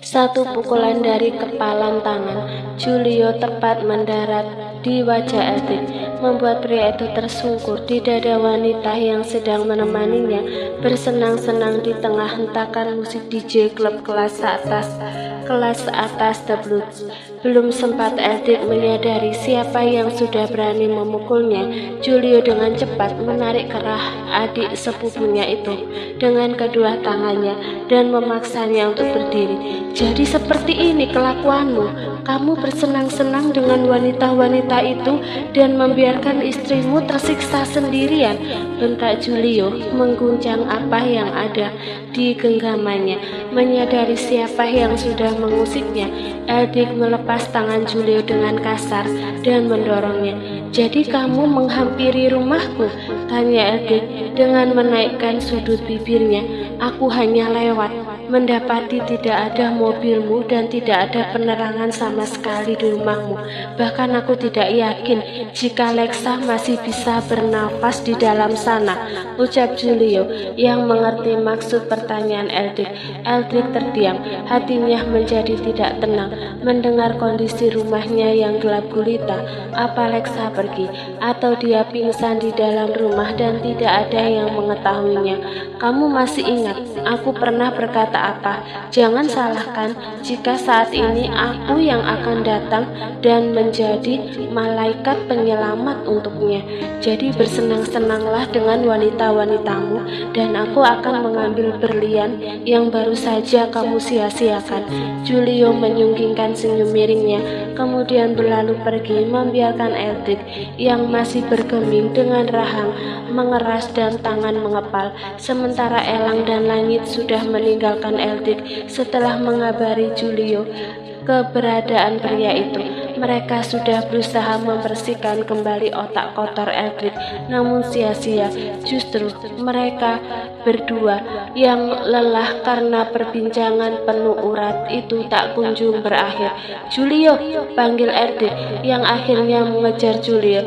Satu pukulan dari kepalan tangan Julio tepat mendarat di wajah Eldrik, membuat pria itu tersungkur di dada wanita yang sedang menemaninya bersenang-senang di tengah hentakan musik DJ klub kelas atas The Blues. Belum sempat Eldrik menyadari siapa yang sudah berani memukulnya, Julio dengan cepat menarik kerah adik sepupunya itu dengan kedua tangannya dan memaksanya untuk berdiri. Jadi seperti ini kelakuanmu, kamu bersenang-senang dengan wanita-wanita itu dan membiarkan istrimu tersiksa sendirian, bentak Julio mengguncang apa yang ada di genggamannya. Menyadari siapa yang sudah mengusiknya, Eldrik melepas tangan Julio dengan kasar dan mendorongnya. Jadi kamu menghampiri rumahku? Tanya Eldrik dengan menaikkan sudut bibirnya. Aku hanya lewat, mendapati tidak ada mobilmu dan tidak ada penerangan sama sekali di rumahmu. Bahkan aku tidak yakin jika Lexa masih bisa bernafas di dalam sana, ucap Julio yang mengerti maksud pertanyaan Eldrik. Eldrik terdiam, hatinya menjadi tidak tenang mendengar kondisi rumahnya yang gelap gulita. Apa Lexa pergi atau dia pingsan di dalam rumah dan tidak ada yang mengetahuinya? Kamu masih ingat aku pernah berkata apa? Jangan salahkan jika saat ini aku yang akan datang dan menjadi malaikat penyelamat untuknya. Jadi bersenang-senanglah dengan wanita-wanitamu dan aku akan mengambil berlian yang baru saja kamu sia-siakan. Julio menyunggingkan senyum miringnya, kemudian berlalu pergi membiarkan Eldrik yang masih bergeming dengan rahang mengeras dan tangan mengepal. Sementara Elang dan Langit sudah meninggalkan Eldrik setelah mengabari Julio keberadaan pria itu. Mereka sudah berusaha membersihkan kembali otak kotor Eldrik, namun sia-sia. Justru mereka berdua yang lelah karena perbincangan penuh urat itu tak kunjung berakhir. Julio, panggil Eldrik yang akhirnya mengejar Julio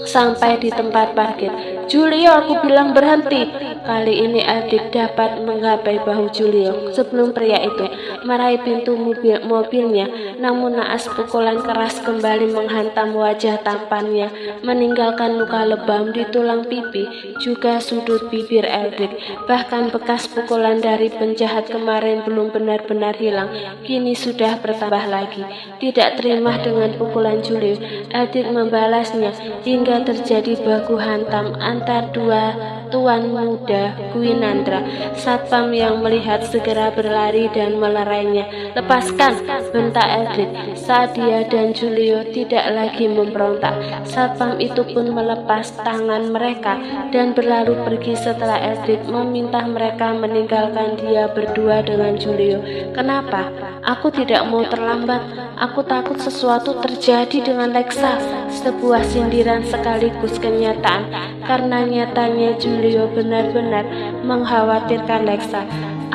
sampai di tempat parkir. Julio, aku bilang berhenti. Kali ini Eldrik dapat menggapai bahu Julio sebelum pria itu meraih pintu mobilnya, namun naas pukulan keras kembali menghantam wajah tampannya, meninggalkan luka lebam di tulang pipi, juga sudut bibir Eldrik. Bahkan bekas pukulan dari penjahat kemarin belum benar-benar hilang, kini sudah bertambah lagi. Tidak terima dengan pukulan Julio, Eldrik membalasnya hingga terjadi baku hantam antar dua tuan muda Gwinandra. Satpam yang melihat segera berlari dan melerainya. Lepaskan, bentak Eldrik saat dia dan Julio tidak lagi memberontak. Satpam itu pun melepas tangan mereka dan berlalu pergi setelah Eldrik meminta mereka meninggalkan dia berdua dengan Julio. Kenapa? Aku tidak mau terlambat. Aku takut sesuatu terjadi dengan Lexa. Sebuah sindiran sekaligus kenyataan, karena nyatanya Julio benar-benar mengkhawatirkan Lexa.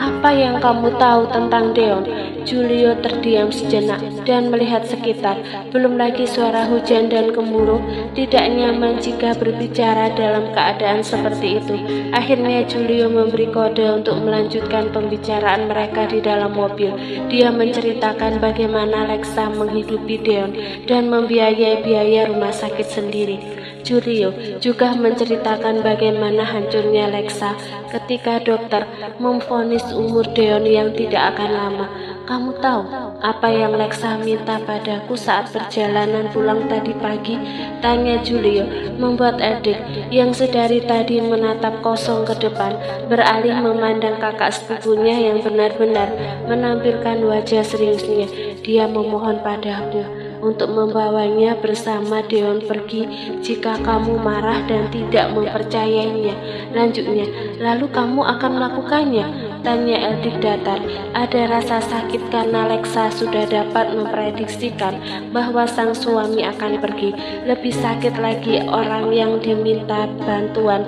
Apa yang kamu tahu tentang Deon? Julio terdiam sejenak dan melihat sekitar. Belum lagi suara hujan dan gemuruh. Tidak nyaman jika berbicara dalam keadaan seperti itu. Akhirnya Julio memberi kode untuk melanjutkan pembicaraan mereka di dalam mobil. Dia menceritakan bagaimana Lexa menghidupi Deon dan membiayai biaya rumah sakit sendiri. Julio juga menceritakan bagaimana hancurnya Lexa ketika dokter memvonis umur Deon yang tidak akan lama. Kamu tahu apa yang Lexa minta padaku saat perjalanan pulang tadi pagi? Tanya Julio, membuat Eldrik yang sedari tadi menatap kosong ke depan beralih memandang kakak sepupunya yang benar-benar menampilkan wajah seriusnya. Dia memohon padaku untuk membawanya bersama Deon pergi jika kamu marah dan tidak mempercayainya. Lanjutnya, lalu kamu akan melakukannya? Tanya Eldrik datar. Ada rasa sakit karena Lexa sudah dapat memprediksikan bahwa sang suami akan pergi. Lebih sakit lagi orang yang diminta bantuan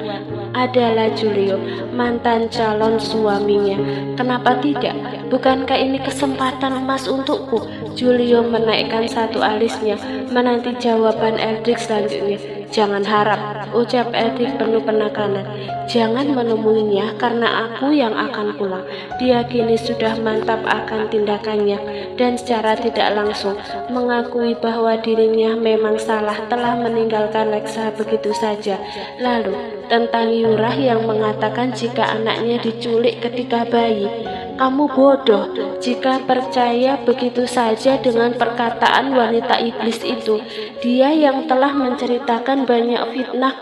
adalah Julio, mantan calon suaminya. Kenapa tidak? Bukankah ini kesempatan emas untukku? Julio menaikkan satu alisnya menanti jawaban Eldrik selanjutnya. Jangan harap, ucap Edik penuh penekanan. Jangan menemuinya karena aku yang akan pulang. Dia kini sudah mantap akan tindakannya dan secara tidak langsung mengakui bahwa dirinya memang salah telah meninggalkan Lexa begitu saja. Lalu, tentang Yurah yang mengatakan jika anaknya diculik ketika bayi. Kamu bodoh jika percaya begitu saja dengan perkataan wanita iblis itu. Dia yang telah menceritakan banyak fitnah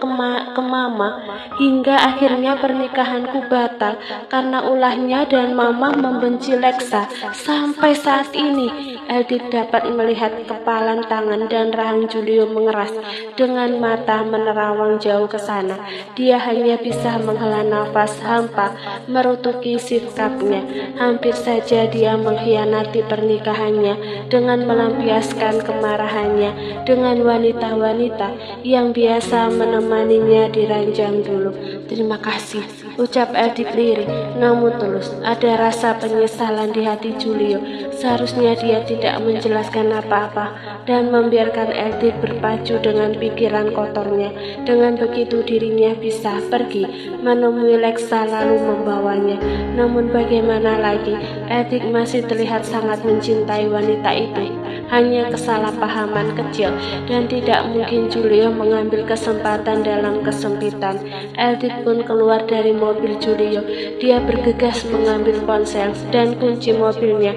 ke mama hingga akhirnya pernikahanku batal karena ulahnya dan mama membenci Lexa. Sampai saat ini Edik dapat melihat kepalan tangan dan rahang Julio mengeras dengan mata menerawang jauh ke sana. Dia hanya bisa menghela nafas hampa merutuki sikapnya. Hampir saja dia mengkhianati pernikahannya dengan melampiaskan kemarahannya dengan wanita-wanita yang biasa menemaninya di ranjang dulu. Terima kasih, ucap Edik lirih namun tulus. Ada rasa penyesalan di hati Julio. Seharusnya dia tidak menjelaskan apa-apa dan membiarkan Edik berpacu dengan pikiran kotornya. Dengan begitu dirinya bisa pergi menemui Lexa lalu membawanya. Namun bagaimana lagi, Edik masih terlihat sangat mencintai wanita itu. Hanya kesalahpahaman kecil dan tidak mungkin Julio mengambil kesempatan dalam kesempitan. Edik pun keluar dari mobil Julio. Dia bergegas mengambil ponsel dan kunci mobilnya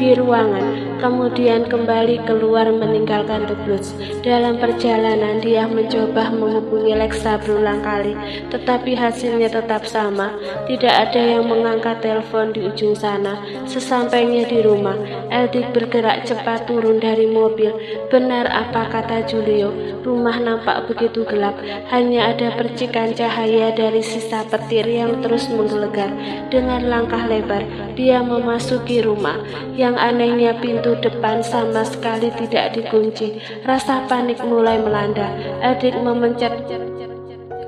di ruangan, kemudian kembali keluar meninggalkan The Blues. Dalam perjalanan dia mencoba menghubungi Lexa berulang kali, tetapi hasilnya tetap sama. Tidak ada yang mengangkat telepon di ujung sana. Sesampainya di rumah, Edik bergerak cepat turun dari mobil. Benar apa kata Julio, rumah nampak begitu gelap. Hanya ada percikan cahaya dari sisa petir yang terus menggelegar. Dengan langkah lebar, dia memasuki rumah. Yang anehnya pintu depan sama sekali tidak dikunci. Rasa panik mulai melanda. Edik memencet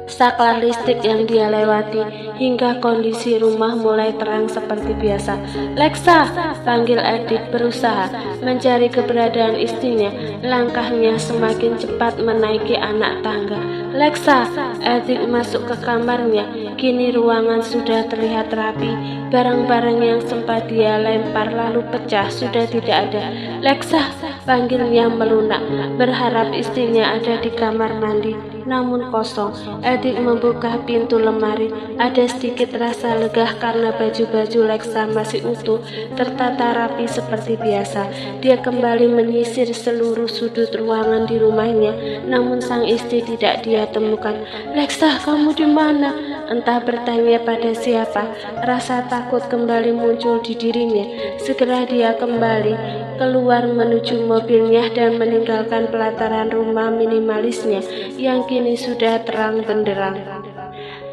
saklar listrik yang dia lewati hingga kondisi rumah mulai terang seperti biasa. Lexa, panggil Edik berusaha mencari keberadaan istrinya. Langkahnya semakin cepat menaiki anak tangga. Lexa, Edik masuk ke kamarnya. Kini ruangan sudah terlihat rapi. Barang-barang yang sempat dia lempar lalu pecah sudah tidak ada. Lexa, panggilnya melunak, berharap istrinya ada di kamar mandi, namun kosong. Edik membuka pintu lemari. Ada sedikit rasa lega karena baju-baju Lexa masih utuh, tertata rapi seperti biasa. Dia kembali menyisir seluruh sudut ruangan di rumahnya, namun sang istri tidak dia temukan. Lexa, kamu di mana? Entah bertanya pada siapa. Rasa takut kembali muncul di dirinya. Segera dia kembali keluar menuju mobilnya dan meninggalkan pelataran rumah minimalisnya yang kini sudah terang benderang.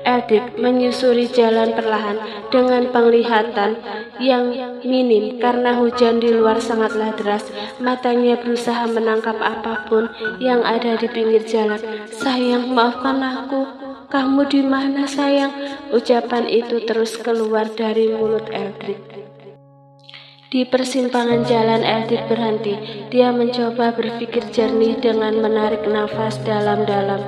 Edik menyusuri jalan perlahan dengan penglihatan yang minim karena hujan di luar sangatlah deras. Matanya berusaha menangkap apapun yang ada di pinggir jalan. Sayang, maafkan aku. Kamu di mana, sayang? Ucapan itu terus keluar dari mulut Edik. Di persimpangan jalan, Edik berhenti. Dia mencoba berpikir jernih dengan menarik nafas dalam-dalam.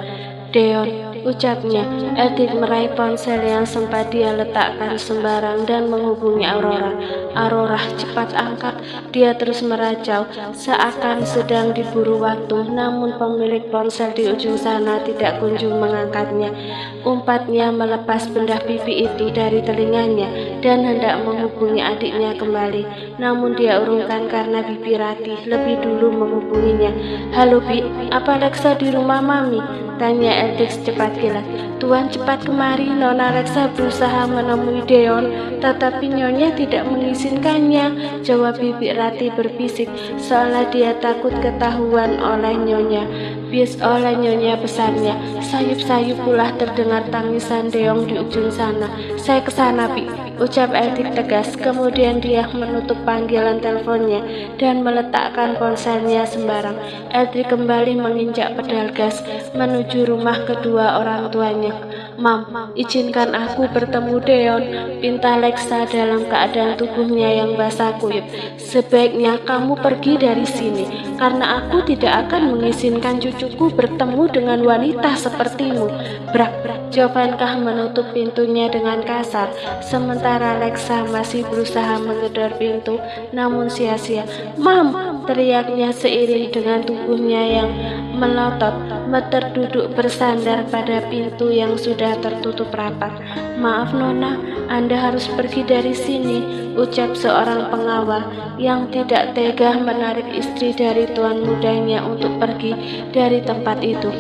Deon, ucapnya. Edik meraih ponsel yang sempat dia letakkan sembarang dan menghubungi Aurora. Aurora, cepat angkat. Dia terus meracau, seakan sedang diburu waktu, namun pemilik ponsel di ujung sana tidak kunjung mengangkatnya. Umpatnya melepas benda pipi itu dari telinganya dan hendak menghubungi adiknya kembali. Namun dia urungkan karena Bibi Ratih lebih dulu menghubunginya. Halo Bi, apa Lexa di rumah Mami? Tanya Edik secepat kilat. Tuan cepat kemari, Nona Lexa berusaha menemui Deon, tetapi Nyonya tidak mengizinkannya, jawab Bibi Ratih berbisik, seolah dia takut ketahuan oleh Nyonya. Bis oleh Nyonya besarnya. Sayup-sayup pula terdengar tangisan Deon di ujung sana. Saya kesana, Bi, ucap Edik tegas. Kemudian dia menutup panggilan teleponnya dan meletakkan ponselnya sembarang. Edik kembali menginjak pedal gas menuju rumah kedua orang tuanya. Mam, izinkan aku bertemu Deon, pinta Lexa dalam keadaan tubuhnya yang basah kuyup. Sebaiknya kamu pergi dari sini, karena aku tidak akan mengizinkan cucu cucuku bertemu dengan wanita sepertimu. Brak, Jovankah menutup pintunya dengan kasar, sementara Lexa masih berusaha menggedor pintu, namun sia-sia. Mam, teriaknya seiring dengan tubuhnya yang melotot, terduduk bersandar pada pintu yang sudah tertutup rapat. Maaf Nona, Anda harus pergi dari sini, ucap seorang pengawal yang tidak tega menarik istri dari tuan mudanya untuk pergi dari tempat itu.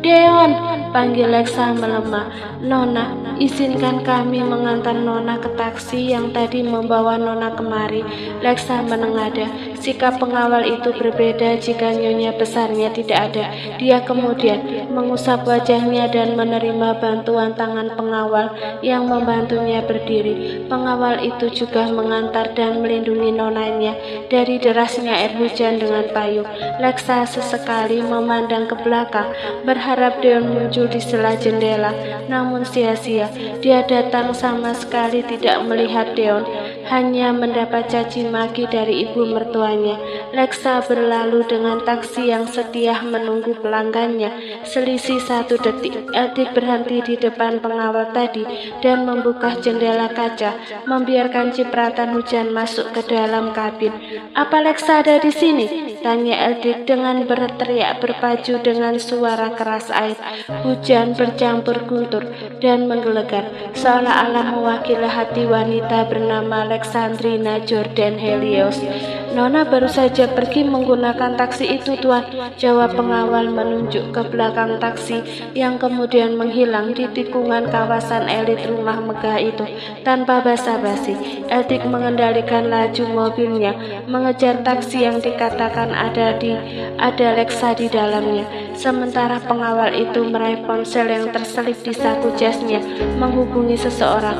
Deon, panggil Lexa melemah. Nona, izinkan kami mengantar Nona ke taksi yang tadi membawa Nona kemari. Lexa menengadah. Sikap pengawal itu berbeda jika nyonya besarnya tidak ada. Dia kemudian mengusap wajahnya dan menerima bantuan tangan pengawal yang membantunya berdiri. Pengawal itu juga mengantar dan melindungi nonanya dari derasnya air hujan dengan payung. Lexa sesekali memandang ke belakang, berharap Deon muncul di sela jendela, namun sia-sia. Dia datang sama sekali tidak melihat Deon, hanya mendapat caci maki dari ibu mertuanya. Lexa berlalu dengan taksi yang setia menunggu pelanggannya. Selisih 1 detik, Eldik berhenti di depan pengawal tadi dan membuka jendela kaca, membiarkan cipratan hujan masuk ke dalam kabin. Apa Lexa ada di sini? Tanya Eldik dengan berteriak berpacu dengan suara keras air. Hujan bercampur guntur dan menggelegar, seolah-olah mewakili hati wanita bernama Alexandrina Jordan Helios. Nona baru saja pergi menggunakan taksi itu, Tuan, jawab pengawal menunjuk ke belakang taksi yang kemudian menghilang di tikungan kawasan elit rumah megah itu. Tanpa basa-basi, Eldik mengendalikan laju mobilnya, mengejar taksi yang dikatakan ada Lexa di dalamnya. Sementara pengawal itu meraih ponsel yang terselip di saku jasnya, menghubungi seseorang.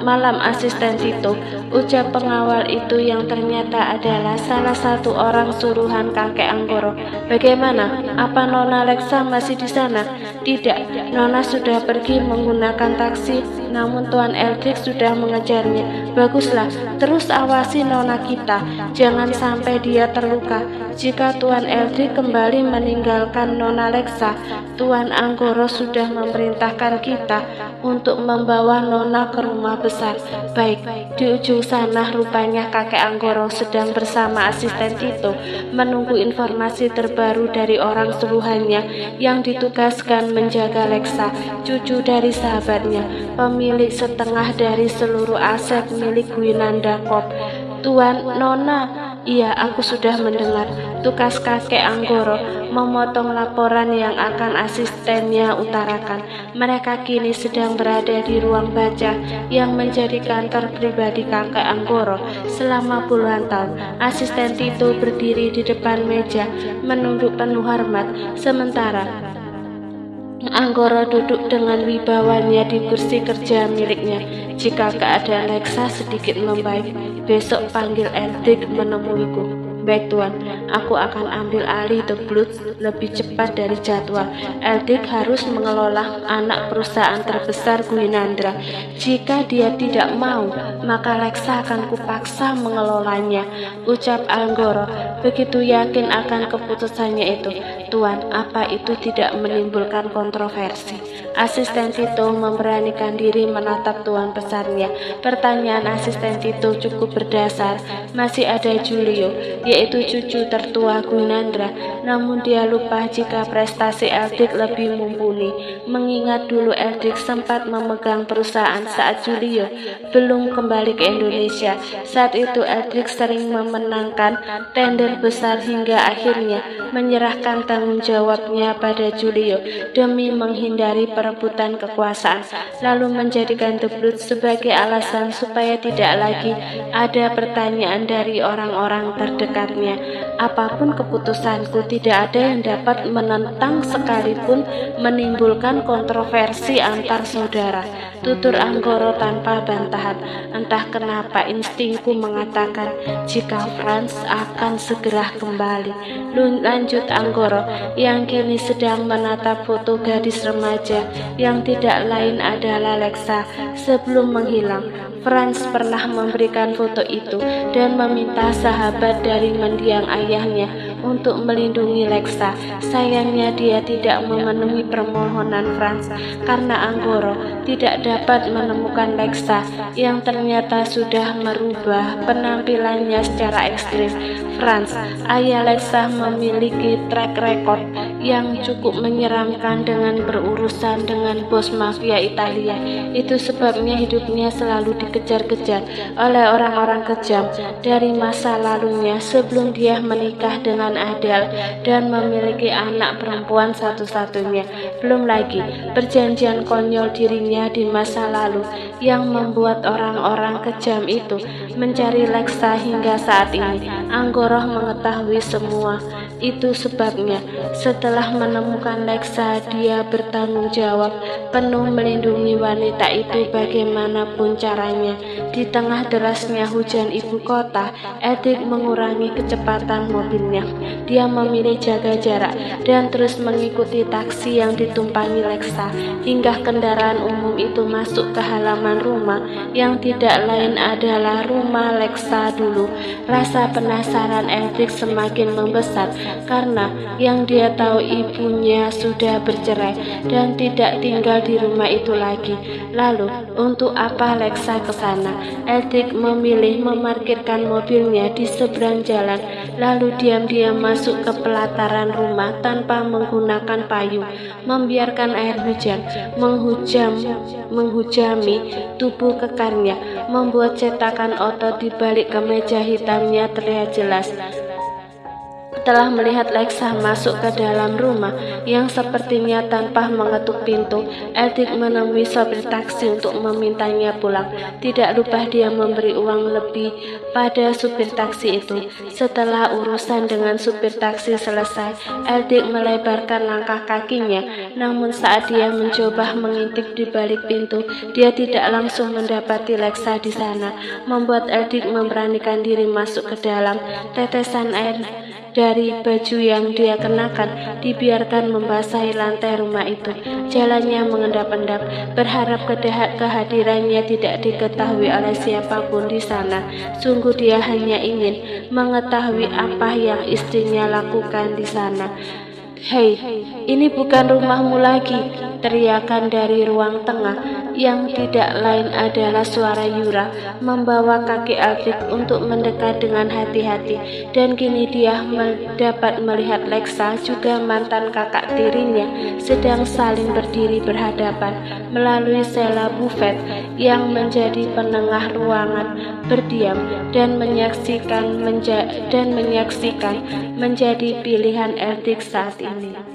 Malam asisten Tito, ucap pengawal itu yang ternyata adalah salah satu orang suruhan kakek Anggoro. Bagaimana? Apa Nona Lexa masih di sana? Tidak, Nona sudah pergi menggunakan taksi, namun Tuan Eldik sudah mengejarnya. Baguslah, terus awasi Nona kita, jangan sampai dia terluka. Jika Tuan Eldik kembali meninggalkan Nona Lexa, Tuan Anggoro sudah memerintahkan kita untuk membawa Nona ke rumah besar. Baik, di ujung sana rupanya kakek Anggoro sedang bersama asisten Tito menunggu informasi terbaru dari orang suruhannya yang ditugaskan menjaga Lexa, cucu dari sahabatnya, pemilik setengah dari seluruh aset milik Gwinanda Corp. Tuan, Nona. Iya, aku sudah mendengar. Tugas kakek Anggoro memotong laporan yang akan asistennya utarakan. Mereka kini sedang berada di ruang baca yang menjadi kantor pribadi kakek Anggoro selama puluhan tahun. Asisten Tito berdiri di depan meja menunduk penuh hormat, sementara Anggoro duduk dengan wibawanya di kursi kerja miliknya. Jika keadaan Lexa sedikit membaik, besok panggil Eldik menemuiku. Baik Tuan, aku akan ambil alih The Blood lebih cepat dari jadwal. Eldik harus mengelola anak perusahaan terbesar Gwinandra. Jika dia tidak mau, maka Lexa akan kupaksa mengelolanya, ucap Anggoro, begitu yakin akan keputusannya itu. Tuan, apa itu tidak menimbulkan kontroversi? Asisten Tito memberanikan diri menatap tuan besarnya. Pertanyaan asisten Tito cukup berdasar. Masih ada Julio, yaitu cucu tertua Gwinandra, namun dia lupa jika prestasi Eldik lebih mumpuni, mengingat dulu Eldik sempat memegang perusahaan saat Julio belum kembali ke Indonesia. Saat itu Eldik sering memenangkan tender besar hingga akhirnya menyerahkan tanggung jawabnya pada Julio demi menghindari perebutan kekuasaan, lalu menjadikan The Blood sebagai alasan supaya tidak lagi ada pertanyaan dari orang-orang terdekatnya. Apapun keputusanku, tidak ada yang dapat menentang sekalipun menimbulkan kontroversi antar saudara, tutur Anggoro tanpa bantahan. Entah kenapa instingku mengatakan jika Franz akan segera kembali, lanjut Anggoro yang kini sedang menatap foto gadis remaja yang tidak lain adalah Lexa. Sebelum menghilang, Franz pernah memberikan foto itu dan meminta sahabat dari mendiang ayahnya untuk melindungi Lexa. Sayangnya dia tidak memenuhi permohonan Franz karena Anggoro tidak dapat menemukan Lexa yang ternyata sudah merubah penampilannya secara ekstrim. Franz, ayah Lexa, memiliki track record yang cukup menyeramkan dengan berurusan dengan bos mafia Italia. Itu sebabnya hidupnya selalu dikejar-kejar oleh orang-orang kejam dari masa lalunya sebelum dia menikah dengan Adele dan memiliki anak perempuan satu-satunya. Belum lagi perjanjian konyol dirinya di masa lalu yang membuat orang-orang kejam itu mencari Lexa hingga saat ini. Anggoro mengetahui semua. Itu sebabnya setelah menemukan Lexa, dia bertanggung jawab penuh melindungi wanita itu bagaimanapun caranya. Di tengah derasnya hujan ibu kota, Edric mengurangi kecepatan mobilnya. Dia memilih jaga jarak dan terus mengikuti taksi yang ditumpangi Lexa hingga kendaraan umum itu masuk ke halaman rumah yang tidak lain adalah rumah Lexa dulu. Rasa penasaran Edric semakin membesar karena yang dia tahu ibunya sudah bercerai dan tidak tinggal di rumah itu lagi. Lalu, untuk apa Lexa ke sana? Edric memilih memarkirkan mobilnya di seberang jalan, lalu diam-diam masuk ke pelataran rumah tanpa menggunakan payung, membiarkan air hujan menghujami tubuh kekarnya, membuat cetakan otot di balik kemeja hitamnya terlihat jelas. Setelah melihat Lexa masuk ke dalam rumah yang sepertinya tanpa mengetuk pintu, Edric menemui sopir taksi untuk memintanya pulang. Tidak lupa dia memberi uang lebih pada supir taksi itu. Setelah urusan dengan supir taksi selesai, Edric melebarkan langkah kakinya. Namun saat dia mencoba mengintip di balik pintu, dia tidak langsung mendapati Lexa di sana, membuat Edric memberanikan diri masuk ke dalam. Tetesan air dari baju yang dia kenakan dibiarkan membasahi lantai rumah itu. Jalannya mengendap-endap, berharap kehadirannya tidak diketahui oleh siapapun di sana. Sungguh dia hanya ingin mengetahui apa yang istrinya lakukan di sana. "Hei, ini bukan rumahmu lagi," teriakan dari ruang tengah yang tidak lain adalah suara Yura membawa kaki Edric untuk mendekat dengan hati-hati. Dan kini dia dapat melihat Lexa juga mantan kakak tirinya sedang saling berdiri berhadapan melalui sela buffet yang menjadi penengah ruangan, berdiam dan menyaksikan menjadi pilihan Edric saat ini.